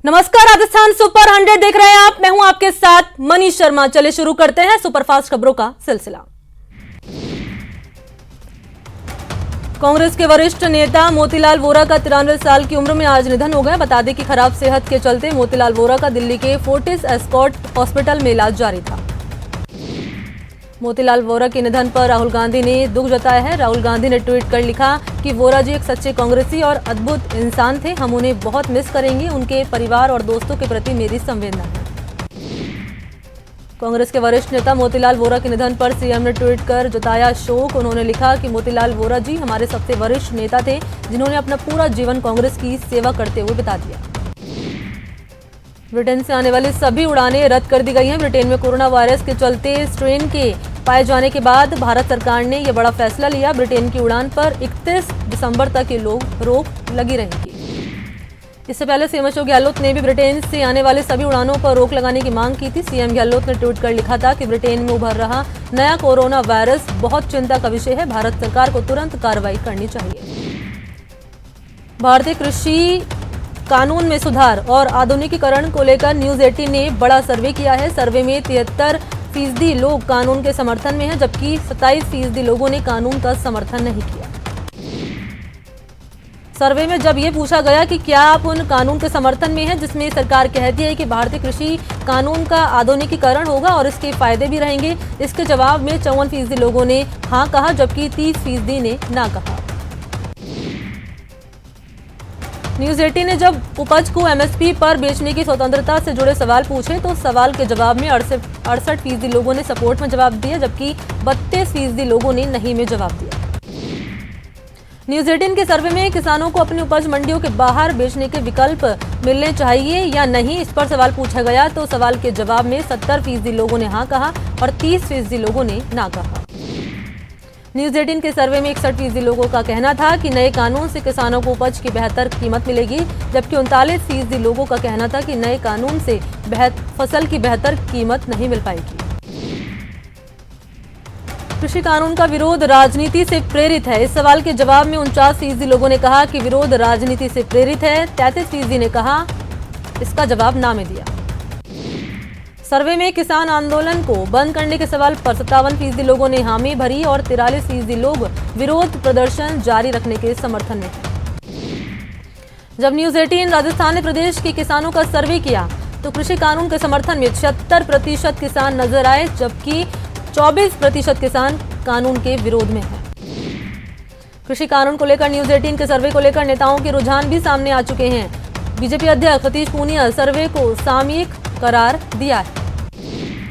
नमस्कार, राजस्थान सुपर 100 देख रहे हैं आप। मैं हूं आपके साथ मनीष शर्मा। चलिए शुरू करते हैं सुपरफास्ट खबरों का सिलसिला। कांग्रेस के वरिष्ठ नेता मोतीलाल वोरा का 93 साल की उम्र में आज निधन हो गया। बता दें कि खराब सेहत के चलते मोतीलाल वोरा का दिल्ली के फोर्टिस एस्कॉर्ट हॉस्पिटल में इलाज जारी था। मोतीलाल वोरा के निधन पर राहुल गांधी ने दुख जताया है। राहुल गांधी ने ट्वीट कर लिखा कि वोरा जी एक सच्चे कांग्रेसी और अद्भुत इंसान थे। हम उन्हें बहुत मिस करेंगे। उनके परिवार और दोस्तों के प्रति मेरी संवेदना है। कांग्रेस के वरिष्ठ नेता मोतीलाल वोरा के निधन पर सीएम ने ट्वीट कर जताया शोक। उन्होंने लिखा कि मोतीलाल वोरा जी हमारे सबसे वरिष्ठ नेता थे, जिन्होंने अपना पूरा जीवन कांग्रेस की सेवा करते हुए बिता दिया। ब्रिटेन से आने वाली सभी उड़ानें रद्द कर दी गई हैं। ब्रिटेन में कोरोना वायरस के चलते स्ट्रेन के पाए जाने के बाद भारत सरकार ने यह बड़ा फैसला लिया। ब्रिटेन की उड़ान पर 31 दिसंबर तक ये रोक लगी रहेगी। इससे पहले सीएम अशोक गहलोत ने भी ब्रिटेन से आने वाले सभी उड़ानों पर रोक लगाने की मांग की थी। सीएम गहलोत ने ट्वीट कर लिखा था कि ब्रिटेन में उभर रहा नया कोरोना वायरस बहुत चिंता का विषय है। भारत सरकार को तुरंत कार्रवाई करनी चाहिए। भारतीय कृषि कानून में सुधार और आधुनिकीकरण को लेकर न्यूज 18 ने बड़ा सर्वे किया है। सर्वे में 73% लोग कानून के समर्थन में हैं, जबकि 27% लोगों ने कानून का समर्थन नहीं किया। सर्वे में जब ये पूछा गया कि क्या आप उन कानून के समर्थन में हैं जिसमें सरकार कहती है कि भारतीय कृषि कानून का आधुनिकीकरण होगा और इसके फायदे भी रहेंगे, इसके जवाब में 54% लोगों ने हाँ कहा, जबकि 30% ने ना कहा। न्यूज 18 ने जब उपज को एमएसपी पर बेचने की स्वतंत्रता से जुड़े सवाल पूछे तो सवाल के जवाब में 68% लोगों ने सपोर्ट में जवाब दिया, जबकि 32% लोगों ने नहीं में जवाब दिया। न्यूज 18 के सर्वे में किसानों को अपनी उपज मंडियों के बाहर बेचने के विकल्प मिलने चाहिए या नहीं, इस पर सवाल पूछा गया तो सवाल के जवाब में 70% लोगों ने हाँ कहा और 30% लोगों ने ना कहा। न्यूज 18 के सर्वे में 61% लोगों का कहना था कि नए कानून से किसानों को उपज की बेहतर कीमत मिलेगी, जबकि 39% लोगों का कहना था कि नए कानून से फसल की बेहतर कीमत नहीं मिल पाएगी। कृषि कानून का विरोध राजनीति से प्रेरित है। इस सवाल के जवाब में 49% लोगों ने कहा कि विरोध राजनीति से प्रेरित है। 33% ने कहा इसका जवाब ना में दिया। सर्वे में किसान आंदोलन को बंद करने के सवाल पर 57% लोगों ने हामी भरी और 43% लोग विरोध प्रदर्शन जारी रखने के समर्थन में हैं। जब न्यूज 18 राजस्थान ने प्रदेश के किसानों का सर्वे किया तो कृषि कानून के समर्थन में 76% किसान नजर आए, जबकि 24% किसान कानून के विरोध में हैं। कृषि कानून को लेकर न्यूज 18 के सर्वे को लेकर नेताओं के रुझान भी सामने आ चुके हैं। बीजेपी अध्यक्ष सतीश पूनिया सर्वे को सामयिक करार दिया है।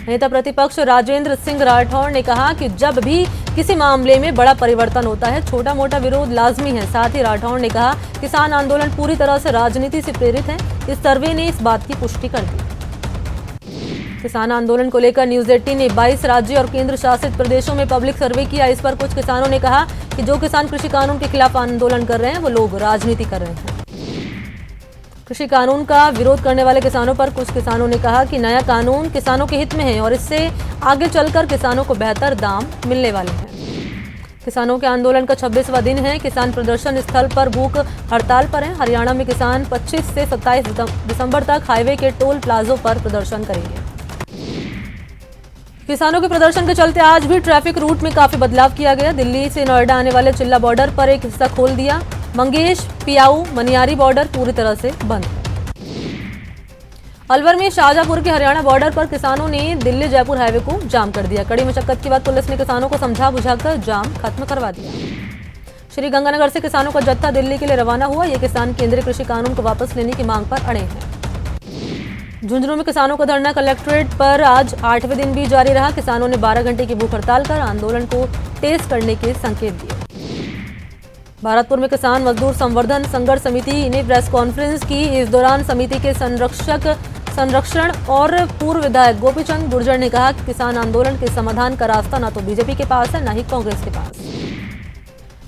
नेता प्रतिपक्ष राजेंद्र सिंह राठौड़ ने कहा कि जब भी किसी मामले में बड़ा परिवर्तन होता है, छोटा मोटा विरोध लाजमी है। साथ ही राठौड़ ने कहा किसान आंदोलन पूरी तरह से राजनीति से प्रेरित है। इस सर्वे ने इस बात की पुष्टि कर दी। किसान आंदोलन को लेकर न्यूज 18 ने 22 राज्य और केंद्र शासित प्रदेशों में पब्लिक सर्वे किया। इस पर कुछ किसानों ने कहा कि जो किसान कृषि कानून के खिलाफ आंदोलन कर रहे हैं वो लोग राजनीति कर रहे हैं। कृषि कानून का विरोध करने वाले किसानों पर कुछ किसानों ने कहा कि नया कानून किसानों के हित में है और इससे आगे चलकर किसानों को बेहतर दाम मिलने वाले हैं। किसानों के आंदोलन का 26वां दिन है। किसान प्रदर्शन स्थल पर भूख हड़ताल पर हैं। हरियाणा में किसान 25 से 27 दिसंबर तक हाईवे के टोल प्लाजों पर प्रदर्शन करेंगे। किसानों के प्रदर्शन के चलते आज भी ट्रैफिक रूट में काफी बदलाव किया गया। दिल्ली से नोएडा आने वाले चिल्ला बॉर्डर पर एक हिस्सा खोल दिया। मंगेश, पियाऊ, मनियारी बॉर्डर पूरी तरह से बंद है। अलवर में शाहजहांपुर के हरियाणा बॉर्डर पर किसानों ने दिल्ली जयपुर हाईवे को जाम कर दिया। कड़ी मशक्कत के बाद पुलिस ने किसानों को समझा बुझाकर जाम खत्म करवा दिया। श्री गंगानगर से किसानों का जत्था दिल्ली के लिए रवाना हुआ। ये किसान केंद्रीय कृषि कानून को वापस लेने की मांग पर अड़े हैं। झुंझुनू में किसानों का धरना कलेक्ट्रेट पर आज 8वें दिन भी जारी रहा। किसानों ने 12 घंटे की भूख हड़ताल कर आंदोलन को तेज करने के संकेत दिए। भारतपुर में किसान मजदूर संवर्धन संघर्ष समिति ने प्रेस कॉन्फ्रेंस की। इस दौरान समिति के संरक्षण और पूर्व विधायक गोपीचंद गुर्जर ने कहा कि किसान आंदोलन के समाधान का रास्ता न तो बीजेपी के पास है, न ही कांग्रेस के पास।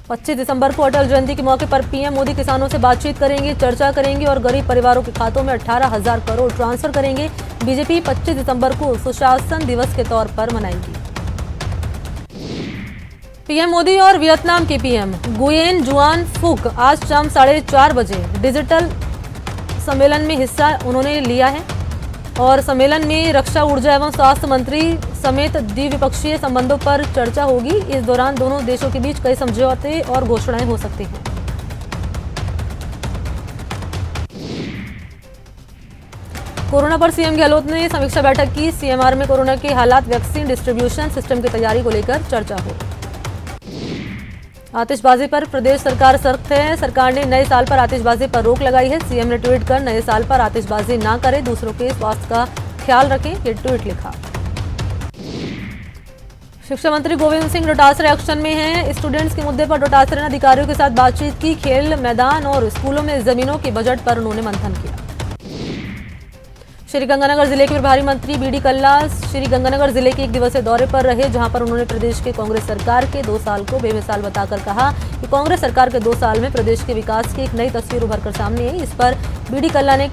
25 दिसंबर को अटल जयंती के मौके पर पीएम मोदी किसानों से बातचीत करेंगे, चर्चा करेंगे और गरीब परिवारों के खातों में 18,000 करोड़ ट्रांसफर करेंगे। बीजेपी 25 दिसंबर को सुशासन दिवस के तौर पर मनाएगी। पीएम मोदी और वियतनाम के पीएम गुयेन जुआन फुक आज शाम 4:30 बजे डिजिटल सम्मेलन में हिस्सा उन्होंने लिया है और सम्मेलन में रक्षा, ऊर्जा एवं स्वास्थ्य मंत्री समेत द्विपक्षीय संबंधों पर चर्चा होगी। इस दौरान दोनों देशों के बीच कई समझौते और घोषणाएं हो सकती हैं। कोरोना पर सीएम गहलोत ने समीक्षा बैठक की। सीएमआर में कोरोना के हालात, वैक्सीन डिस्ट्रीब्यूशन सिस्टम की तैयारी को लेकर चर्चा हुई। आतिशबाजी पर प्रदेश सरकार सख्त है। सरकार ने नए साल पर आतिशबाजी पर रोक लगाई है। सीएम ने ट्वीट कर नए साल पर आतिशबाजी ना करें, दूसरों के स्वास्थ्य का ख्याल रखें, ये ट्वीट लिखा। शिक्षा मंत्री गोविंद सिंह डोटासरा एक्शन में हैं। स्टूडेंट्स के मुद्दे पर डोटासरा ने अधिकारियों के साथ बातचीत की। खेल मैदान और स्कूलों में जमीनों के बजट पर उन्होंने मंथन किया। श्रीगंगानगर जिले के प्रभारी मंत्री बीडी कल्ला श्रीगंगानगर जिले के 1 दिवसीय दौरे पर रहे, जहां पर उन्होंने प्रदेश के कांग्रेस सरकार के 2 साल को बेमिसाल बताकर कहा कि कांग्रेस सरकार के 2 साल में प्रदेश के विकास की एक नई तस्वीर उभर कर सामने आई। इस पर बीडी कल्ला ने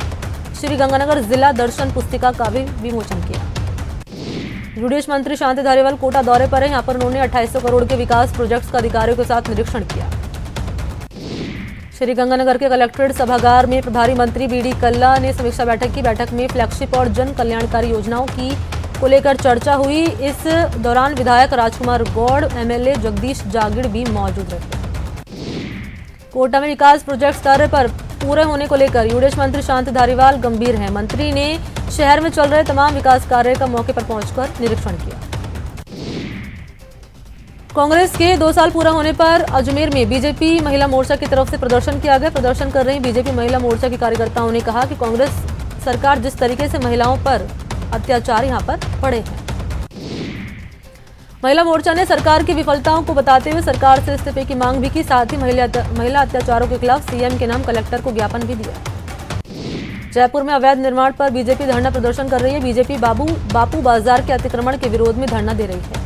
श्रीगंगानगर जिला दर्शन पुस्तिका का भी विमोचन किया। विदेश मंत्री शांति धारीवाल कोटा दौरे पर है। यहाँ पर उन्होंने 2800 करोड़ के विकास प्रोजेक्ट्स का अधिकारियों के साथ निरीक्षण किया। श्रीगंगानगर के कलेक्ट्रेट सभागार में प्रभारी मंत्री बीडी कल्ला ने समीक्षा बैठक की। बैठक में फ्लैगशिप और जन कल्याणकारी योजनाओं की को लेकर चर्चा हुई। इस दौरान विधायक राजकुमार गौड़, एमएलए जगदीश जागीड़ भी मौजूद रहे। कोटा में विकास प्रोजेक्ट्स कार्य पर पूरे होने को लेकर विदेश मंत्री शांति धारीवाल गंभीर हैं। मंत्री ने शहर में चल रहे तमाम विकास कार्य का मौके पर पहुंचकर निरीक्षण किया। कांग्रेस के 2 साल पूरा होने पर अजमेर में बीजेपी महिला मोर्चा की तरफ से प्रदर्शन किया गया। प्रदर्शन कर रही बीजेपी महिला मोर्चा के कार्यकर्ताओं ने कहा कि कांग्रेस सरकार जिस तरीके से महिलाओं पर अत्याचार यहां पर पड़े हैं। महिला मोर्चा ने सरकार की विफलताओं को बताते हुए सरकार से इस्तीफे की मांग भी की। साथ ही महिला अत्याचारों के खिलाफ सीएम के नाम कलेक्टर को ज्ञापन भी दिया। जयपुर में अवैध निर्माण पर बीजेपी धरना प्रदर्शन कर रही है। बीजेपी बापू बाजार के अतिक्रमण के विरोध में धरना दे रही है।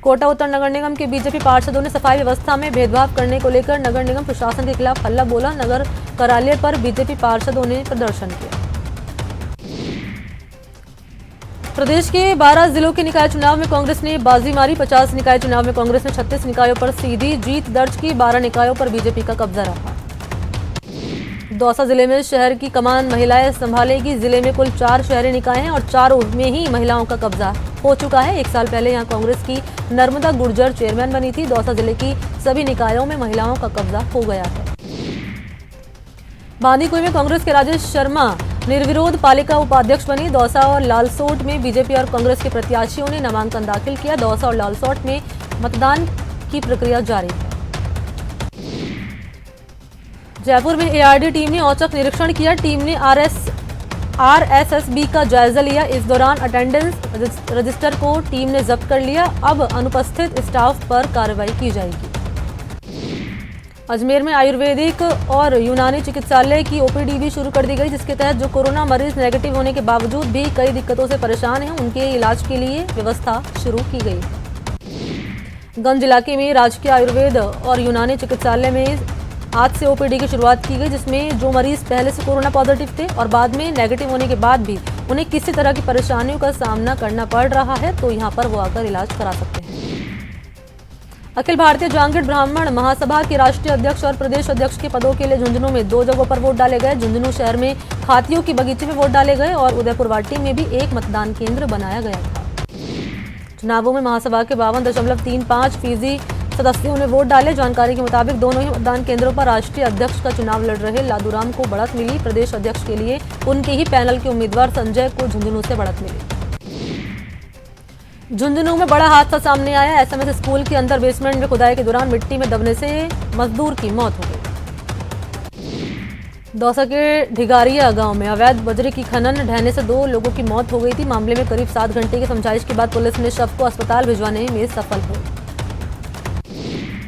कोटा उत्तर नगर निगम के बीजेपी पार्षदों ने सफाई व्यवस्था में भेदभाव करने को लेकर नगर निगम प्रशासन के खिलाफ हल्ला बोला। नगर कार्यालय पर बीजेपी पार्षदों ने प्रदर्शन किया। प्रदेश के 12 जिलों के निकाय चुनाव में कांग्रेस ने बाजी मारी। 50 निकाय चुनाव में कांग्रेस ने 36 निकायों पर सीधी जीत दर्ज की। 12 निकायों पर बीजेपी का कब्जा रहा। दौसा जिले में शहर की कमान महिलाएं संभालेगी। जिले में कुल 4 शहरी निकाय हैं और 4 में ही महिलाओं का कब्जा हो चुका है। 1 साल पहले यहां कांग्रेस की नर्मदा गुर्जर चेयरमैन बनी थी। दौसा जिले की सभी निकायों में महिलाओं का कब्जा हो गया है। बांदीकुई में कांग्रेस के राजेश शर्मा निर्विरोध पालिका उपाध्यक्ष बनी। दौसा और लालसोट में बीजेपी और कांग्रेस के प्रत्याशियों ने नामांकन दाखिल किया। दौसा और लालसोट में मतदान की प्रक्रिया जारी है। जयपुर में एआरडी टीम ने औचक निरीक्षण किया। टीम ने आरएसएसबी का जायजा लिया। इस दौरान अटेंडेंस रजिस्टर को टीम ने जब्त कर लिया। अब अनुपस्थित स्टाफ पर कार्रवाई की जाएगी। अजमेर में आयुर्वेदिक और यूनानी चिकित्सालय की ओपीडी भी शुरू कर दी गई, जिसके तहत जो कोरोना मरीज नेगेटिव होने के बावजूद भी कई दिक्कतों से परेशान हैं, उनके इलाज के लिए व्यवस्था शुरू की गई है। गंज इलाके में राजकीय आयुर्वेद और यूनानी चिकित्सालय में आज से ओपीडी की शुरुआत की गई, जिसमें जो मरीज पहले से कोरोना पॉजिटिव थे और बाद में नेगेटिव होने के बाद भी उन्हें किसी तरह की परेशानियों का सामना करना पड़ रहा है, तो यहां पर वो आकर इलाज करा सकते हैं। अखिल भारतीय जांगीड़ ब्राह्मण महासभा के राष्ट्रीय अध्यक्ष और प्रदेश अध्यक्ष के पदों के लिए झुंझुनू में 2 जगहों पर वोट डाले गए। झुंझुनू शहर में हाथियों की बगीचे में वोट डाले गए और उदयपुर वाटी में भी एक मतदान केंद्र बनाया गया था। चुनावों में महासभा के 52.35% सदस्यों ने वोट डाले। जानकारी के मुताबिक दोनों ही मतदान केंद्रों पर राष्ट्रीय अध्यक्ष का चुनाव लड़ रहे लादूराम को बढ़त मिली। प्रदेश अध्यक्ष के लिए उनके ही पैनल के उम्मीदवार संजय को झुंझुनू से बढ़त मिली। झुंझुनू में बड़ा हादसा सामने आया। एसएमएस स्कूल के अंदर बेसमेंट में खुदाई के दौरान मिट्टी में दबने से मजदूर की मौत हो गई। दौसा के ढिगारिया गांव में अवैध बजरी की खनन ढहने से 2 लोगों की मौत हो गई थी। मामले में करीब 7 घंटे की समझाइश के बाद पुलिस ने शव को अस्पताल भिजवाने में सफल हुई।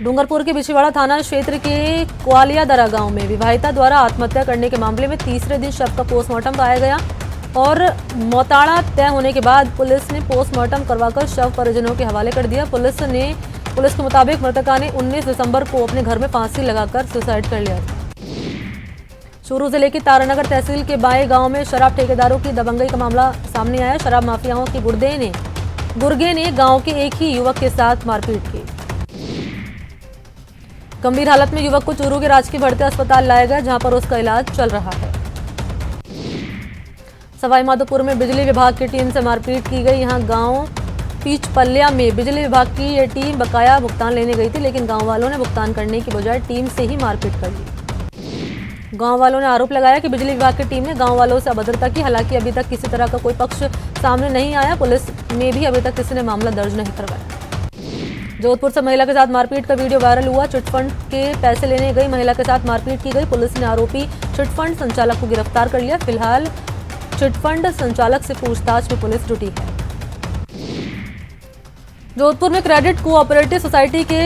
डूंगरपुर के बिछीवाड़ा थाना क्षेत्र के क्वालिया दरा गांव में विवाहिता द्वारा आत्महत्या करने के मामले में तीसरे दिन शव का पोस्टमार्टम कराया गया और मौताड़ा तय होने के बाद पुलिस ने पोस्टमार्टम करवाकर शव परिजनों के हवाले कर दिया। पुलिस के मुताबिक मृतका ने 19 दिसंबर को अपने घर में फांसी लगाकर सुसाइड कर लिया था। चूरू जिले के तारानगर तहसील के बाए गांव में शराब ठेकेदारों की दबंगई का मामला सामने आया। शराब माफियाओं के गुर्गे ने गांव के एक ही युवक के साथ मारपीट की। गंभीर हालत में युवक को चूरू के राजकीय बढ़ते अस्पताल लाया गया, जहां पर उसका इलाज चल रहा है। सवाईमाधोपुर में बिजली विभाग की टीम से मारपीट की गई। यहां गांव पीचपल्या में बिजली विभाग की ये टीम बकाया भुगतान लेने गई थी, लेकिन गांव वालों ने भुगतान करने की बजाय टीम से ही मारपीट कर ली। गांव वालों ने आरोप लगाया कि बिजली विभाग की टीम ने गांव वालों से अभद्रता की। हालांकि अभी तक किसी तरह का कोई पक्ष सामने नहीं आया। पुलिस में भी अभी तक किसी ने मामला दर्ज नहीं करवाया। जोधपुर से महिला के साथ मारपीट का वीडियो वायरल हुआ। चिटफंड के पैसे लेने गई महिला के साथ मारपीट की गई। पुलिस ने आरोपी चिटफंड संचालक को गिरफ्तार कर लिया। फिलहाल चिटफंड संचालक से पूछताछ में पुलिस जुटी है। जोधपुर में क्रेडिट कोऑपरेटिव सोसाइटी के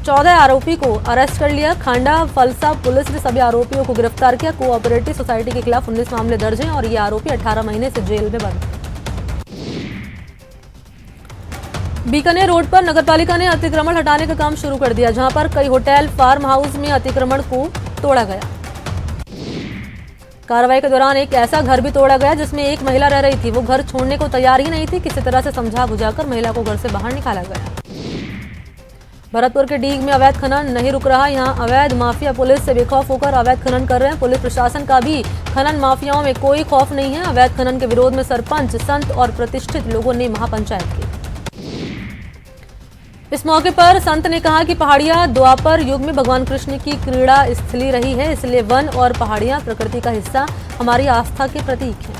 14 आरोपी को अरेस्ट कर लिया। खांडा फलसा पुलिस ने सभी आरोपियों को गिरफ्तार किया। कोऑपरेटिव सोसाइटी के खिलाफ 19 मामले दर्ज हैं और ये आरोपी 18 महीने से जेल में बंद हैं। बीकानेर रोड पर नगरपालिका ने अतिक्रमण हटाने का काम शुरू कर दिया, जहां पर कई होटल फार्म हाउस में अतिक्रमण को तोड़ा गया। कार्रवाई के दौरान एक ऐसा घर भी तोड़ा गया जिसमें एक महिला रह रही थी। वो घर छोड़ने को तैयार ही नहीं थी। किसी तरह से समझा बुझाकर महिला को घर से बाहर निकाला गया। भरतपुर के डीग में अवैध खनन नहीं रुक रहा। यहां अवैध माफिया पुलिस से बेखौफ होकर अवैध खनन कर रहे हैं। पुलिस प्रशासन का भी खनन माफियाओं में कोई खौफ नहीं है। अवैध खनन के विरोध में सरपंच, संत और प्रतिष्ठित लोगों ने महापंचायत की। इस मौके पर संत ने कहा कि पहाड़ियां द्वापर युग में भगवान कृष्ण की क्रीड़ा स्थली रही है, इसलिए वन और पहाड़ियां प्रकृति का हिस्सा हमारी आस्था के प्रतीक हैं।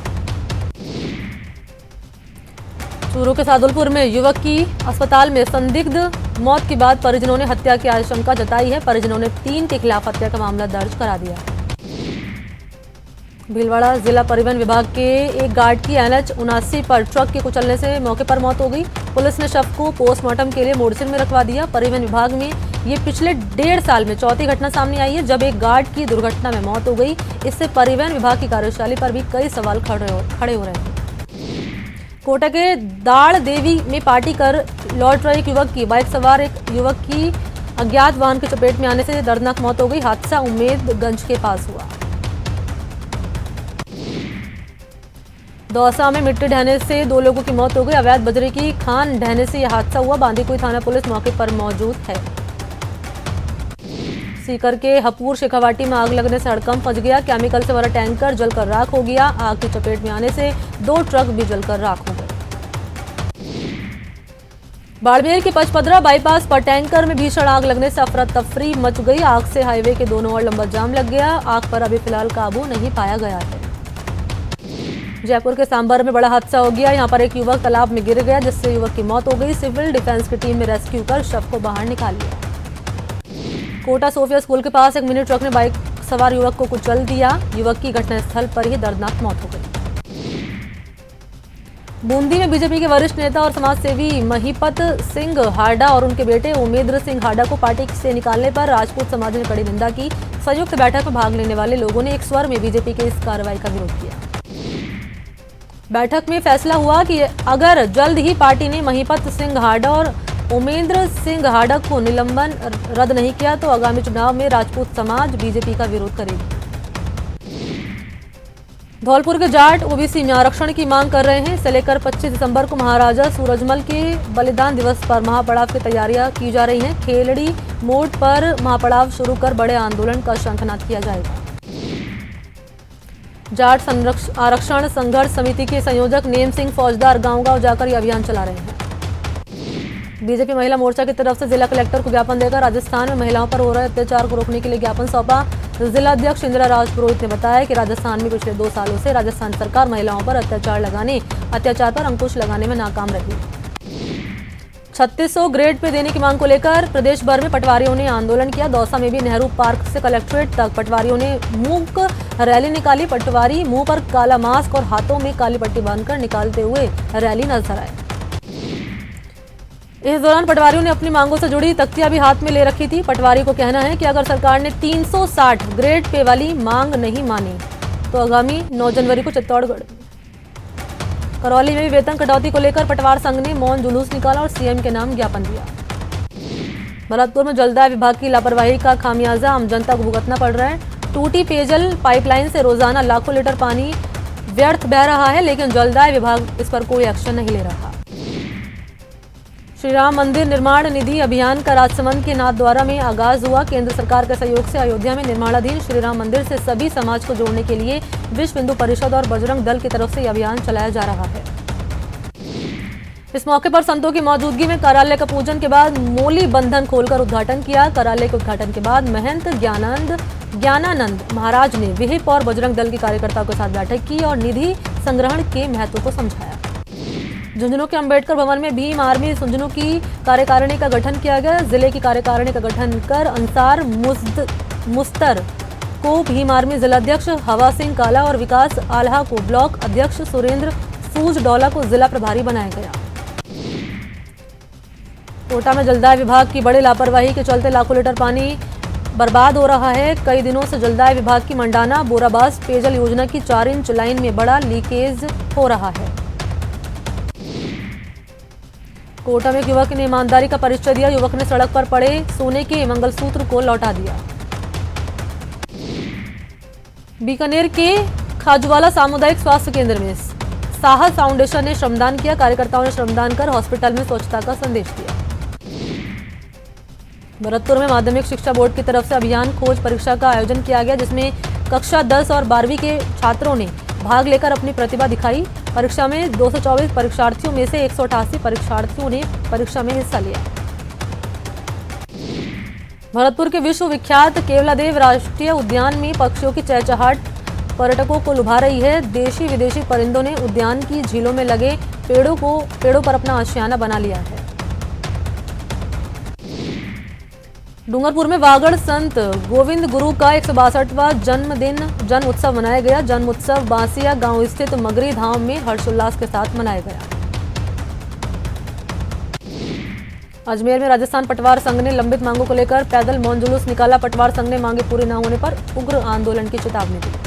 चूरू के सादुलपुर में युवक की अस्पताल में संदिग्ध मौत के बाद परिजनों ने हत्या की आशंका जताई है। परिजनों ने 3 के खिलाफ हत्या का मामला दर्ज करा दिया। भीलवाड़ा जिला परिवहन विभाग के एक गार्ड की NH 79 पर ट्रक के कुचलने से मौके पर मौत हो गई। पुलिस ने शव को पोस्टमार्टम के लिए मोर्चर में रखवा दिया। परिवहन विभाग में ये पिछले 1.5 साल में चौथी घटना सामने आई है जब एक गार्ड की दुर्घटना में मौत हो गई। इससे परिवहन विभाग की कार्यशैली पर भी कई सवाल खड़े हो रहे हैं। कोटा के दाड़ देवी में पार्टी कर लौट रहे एक युवक की बाइक सवार एक युवक की अज्ञात वाहन की चपेट में आने से दर्दनाक मौत हो गई। हादसा उम्मेदगंज के पास हुआ। दौसा में मिट्टी ढहने से 2 लोगों की मौत हो गई। अवैध बजरी की खान ढहने से यह हादसा हुआ। बांदीकुई थाना पुलिस मौके पर मौजूद है। सीकर के हपूर शेखावाटी में आग लगने से हड़कंप मच गया। केमिकल से भरा टैंकर जलकर राख हो गया। आग की चपेट में आने से 2 ट्रक भी जलकर राख हो गए। बाड़मेर के पचपदरा बाईपास पर टैंकर में भीषण आग लगने से अफरा तफरी मच गई। आग से हाईवे के दोनों ओर लंबा जाम लग गया। आग पर अभी फिलहाल काबू नहीं पाया गया है। जयपुर के सांबर में बड़ा हादसा हो गया। यहां पर एक युवक तालाब में गिर गया जिससे युवक की मौत हो गई। सिविल डिफेंस की टीम ने रेस्क्यू कर शव को बाहर निकाल लिया। कोटा सोफिया स्कूल के पास एक मिनी ट्रक ने बाइक सवार युवक को कुचल दिया। युवक की घटनास्थल पर ही दर्दनाक मौत हो गई। बूंदी में बीजेपी के वरिष्ठ नेता और समाजसेवी महिपत सिंह हाडा और उनके बेटे उमेंद्र सिंह हाडा को पार्टी से निकालने पर राजपूत समाज ने कड़ी निंदा की। संयुक्त बैठक में भाग लेने वाले लोगों ने एक स्वर में बीजेपी के इस कार्रवाई का विरोध किया। बैठक में फैसला हुआ कि अगर जल्द ही पार्टी ने महिपत सिंह हाडा और उमेंद्र सिंह हाडा को निलंबन रद्द नहीं किया तो आगामी चुनाव में राजपूत समाज बीजेपी का विरोध करेगी। धौलपुर के जाट ओबीसी में आरक्षण की मांग कर रहे हैं। इसे लेकर 25 दिसंबर को महाराजा सूरजमल के बलिदान दिवस पर महापड़ाव की तैयारियां की जा रही हैं। खेलड़ी मोड़ पर महापड़ाव शुरू कर बड़े आंदोलन का शंखनाद किया जाएगा। जाट आरक्षण संघर्ष समिति के संयोजक नेम सिंह फौजदार गांव-गांव जाकर यह अभियान चला रहे हैं। बीजेपी महिला मोर्चा की तरफ से जिला कलेक्टर को ज्ञापन देकर राजस्थान में महिलाओं पर हो रहे अत्याचार को रोकने के लिए ज्ञापन सौंपा। जिला अध्यक्ष इंदिरा राजपुरोहित ने बताया कि राजस्थान में पिछले 2 सालों से राजस्थान सरकार महिलाओं पर अत्याचार पर अंकुश लगाने में नाकाम रही। 3600 ग्रेड पे देने की मांग को लेकर प्रदेश भर में पटवारियों ने आंदोलन किया। दौसा में भी नेहरू पार्क से कलेक्ट्रेट तक पटवारियों ने मूक रैली निकाली। पटवारी मुंह पर काला मास्क और हाथों में काली पट्टी बांधकर निकालते हुए रैली नजर आए। इस दौरान पटवारियों ने अपनी मांगों से जुड़ी तख्तियां भी हाथ में ले रखी थी। पटवारी को कहना है कि अगर सरकार ने 360 ग्रेड पे वाली मांग नहीं मानी तो आगामी 9 जनवरी को चित्तौड़गढ़ करौली में भी वेतन कटौती को लेकर पटवार संघ ने मौन जुलूस निकाला और सीएम के नाम ज्ञापन दिया। भरतपुर में जलदाय विभाग की लापरवाही का खामियाजा आम जनता को भुगतना पड़ रहा है। टूटी पेयजल पाइपलाइन से रोजाना लाखों लीटर पानी व्यर्थ बह रहा है, लेकिन जलदाय विभाग इस पर कोई एक्शन नहीं ले रहा। श्री राम मंदिर निर्माण निधि अभियान का राजसमंद के नाथद्वारा में आगाज हुआ। केंद्र सरकार के सहयोग से अयोध्या में निर्माणाधीन श्री राम मंदिर से सभी समाज को जोड़ने के लिए विश्व हिंदू परिषद और बजरंग दल की तरफ से यह अभियान चलाया जा रहा है। इस मौके पर संतों की मौजूदगी में कार्यालय का पूजन के बाद मोली बंधन खोलकर उद्घाटन किया। कार्यालय के उद्घाटन के बाद महंत ज्ञानानंद महाराज ने विहिप और बजरंग दल के कार्यकर्ताओं के साथ बैठक की और निधि संग्रहण के महत्व को समझाया। झुंझुनू के अंबेडकर भवन में भीम आर्मी झुंझुनू की कार्यकारिणी का गठन किया गया। जिले की कार्यकारिणी का गठन कर अंसार मुस्तर को भीम आर्मी जिलाध्यक्ष हवा सिंह काला और विकास आल्हा को ब्लॉक अध्यक्ष सुरेंद्र सूज डोला को जिला प्रभारी बनाया गया। कोटा में जलदाय विभाग की बड़ी लापरवाही के चलते लाखों लीटर पानी बर्बाद हो रहा है। कई दिनों से जलदाय विभाग की मंडाना बोराबास पेयजल योजना की 4 इंच लाइन में बड़ा लीकेज हो रहा है। कोटा में एक युवक ने ईमानदारी का परिचय दिया। युवक ने सड़क पर पड़े सोने के मंगलसूत्र को लौटा दिया। बीकानेर के खाजूवाला सामुदायिक स्वास्थ्य केंद्र में साहस फाउंडेशन ने श्रमदान किया। कार्यकर्ताओं ने श्रमदान कर हॉस्पिटल में स्वच्छता का संदेश दिया। भरतपुर में माध्यमिक शिक्षा बोर्ड की तरफ से अभियान खोज परीक्षा का आयोजन किया गया, जिसमें कक्षा 10 और 12वीं के छात्रों ने भाग लेकर अपनी प्रतिभा दिखाई। परीक्षा में 224 परीक्षार्थियों में से 188 परीक्षार्थियों ने परीक्षा में हिस्सा लिया। भरतपुर के विश्व विख्यात केवलादेव राष्ट्रीय उद्यान में पक्षियों की चहचहाट पर्यटकों को लुभा रही है। देशी विदेशी परिंदों ने उद्यान की झीलों में लगे पेड़ों पर अपना आशियाना बना लिया है। डूंगरपुर में वागड़ संत गोविंद गुरु का 162वां जन्म उत्सव मनाया गया। जन्म उत्सव बांसिया गांव स्थित मगरी धाम में हर्षोल्लास के साथ मनाया गया। अजमेर में राजस्थान पटवार संघ ने लंबित मांगों को लेकर पैदल मौन जुलूस निकाला। पटवार संघ ने मांगे पूरी न होने पर उग्र आंदोलन की चेतावनी दी।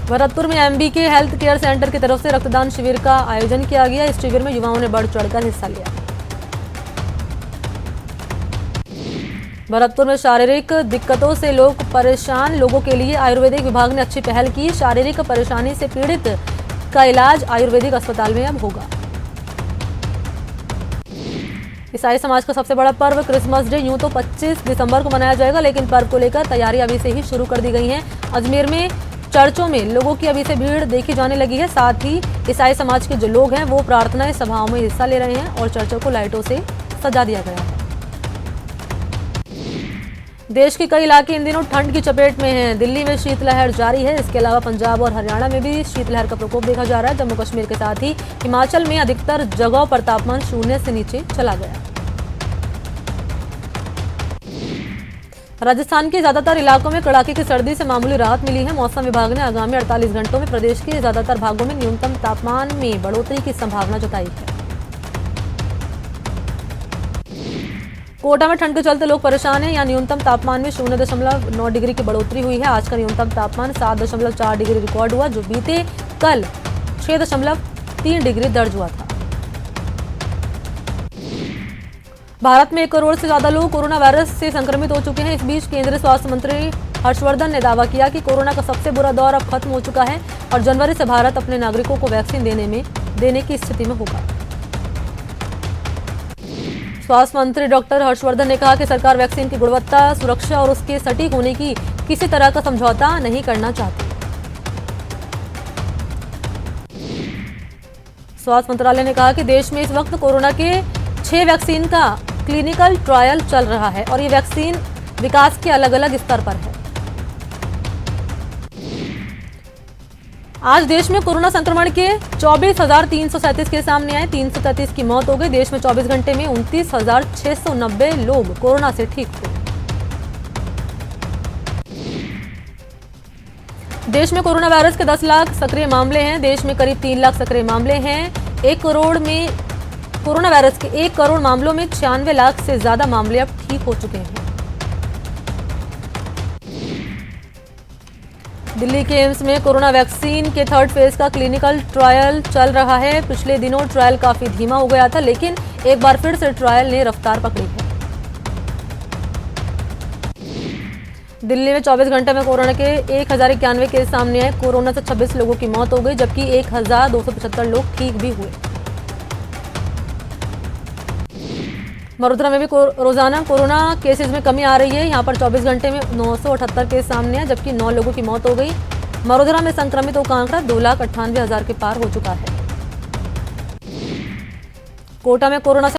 भरतपुर में एमबीके हेल्थ केयर सेंटर की तरफ से रक्तदान शिविर का आयोजन किया गया। इस शिविर में युवाओं ने बढ़ चढ़कर हिस्सा लिया। भरतपुर में शारीरिक दिक्कतों से परेशान लोगों के लिए आयुर्वेदिक विभाग ने अच्छी पहल की। शारीरिक परेशानी से पीड़ित का इलाज आयुर्वेदिक अस्पताल में अब होगा। ईसाई समाज का सबसे बड़ा पर्व क्रिसमस डे यूं तो 25 दिसंबर को मनाया जाएगा, लेकिन पर्व को लेकर तैयारी अभी से ही शुरू कर दी गई है। अजमेर में चर्चों में लोगों की अभी से भीड़ देखी जाने लगी है। साथ ही ईसाई समाज के जो लोग हैं वो प्रार्थनाएं सभाओं में हिस्सा ले रहे हैं और चर्चों को लाइटों से सजा दिया गया है। देश के कई इलाके इन दिनों ठंड की चपेट में हैं। दिल्ली में शीतलहर जारी है। इसके अलावा पंजाब और हरियाणा में भी शीतलहर का प्रकोप देखा जा रहा है। जम्मू कश्मीर के साथ ही हिमाचल में अधिकतर जगहों पर तापमान 0 से नीचे चला गया। राजस्थान के ज्यादातर इलाकों में कड़ाके की सर्दी से मामूली राहत मिली है। मौसम विभाग ने आगामी 48 घंटों में प्रदेश के ज्यादातर भागों में न्यूनतम तापमान में बढ़ोतरी की संभावना जताई है। कोटा में ठंड के चलते लोग परेशान हैं। यहाँ न्यूनतम तापमान में 0.9 डिग्री की बढ़ोतरी हुई है। आज का न्यूनतम तापमान 7.4 डिग्री रिकॉर्ड हुआ, जो बीते कल 6.3 डिग्री दर्ज हुआ था। भारत में 1 करोड़ से ज्यादा लोग कोरोना वायरस से संक्रमित हो चुके हैं। इस बीच केंद्रीय स्वास्थ्य मंत्री हर्षवर्धन ने दावा किया कि कोरोना का सबसे बुरा दौर अब खत्म हो चुका है और जनवरी से भारत अपने नागरिकों को वैक्सीन देने की स्थिति में होगा। स्वास्थ्य मंत्री डॉक्टर हर्षवर्धन ने कहा कि सरकार वैक्सीन की गुणवत्ता, सुरक्षा और उसके सटीक होने की किसी तरह का समझौता नहीं करना चाहती। स्वास्थ्य मंत्रालय ने कहा कि देश में इस वक्त कोरोना के 6 वैक्सीन का क्लिनिकल ट्रायल चल रहा है और ये वैक्सीन विकास के अलग अलग स्तर पर है। आज देश में कोरोना संक्रमण के 24,337 केस सामने आए। 333 की मौत हो गई। देश में 24 घंटे में 29,690 लोग कोरोना से ठीक हुए। देश में कोरोना वायरस के 10 लाख सक्रिय मामले हैं। देश में करीब 3 लाख सक्रिय मामले हैं। 1 करोड़ में कोरोना वायरस के 1 करोड़ मामलों में 96 लाख से ज्यादा मामले अब ठीक हो चुके हैं। दिल्ली के एम्स में कोरोना वैक्सीन के 3rd फेज का क्लिनिकल ट्रायल चल रहा है। पिछले दिनों ट्रायल काफी धीमा हो गया था, लेकिन एक बार फिर से ट्रायल ने रफ्तार पकड़ी है। दिल्ली में 24 घंटे में कोरोना के 1091 केस सामने आए। कोरोना से 26 लोगों की मौत हो गई, जबकि 1275 लोग ठीक भी हुए। वडोदरा में भी रोजाना कोरोना केसेस में कमी आ रही है। यहां पर 24 घंटे में 978 केस सामने आए, जबकि 9 लोगों की मौत हो गई। वडोदरा में संक्रमितों का आंकड़ा 2,98,000 के पार हो चुका है। कोटा में कोरोना से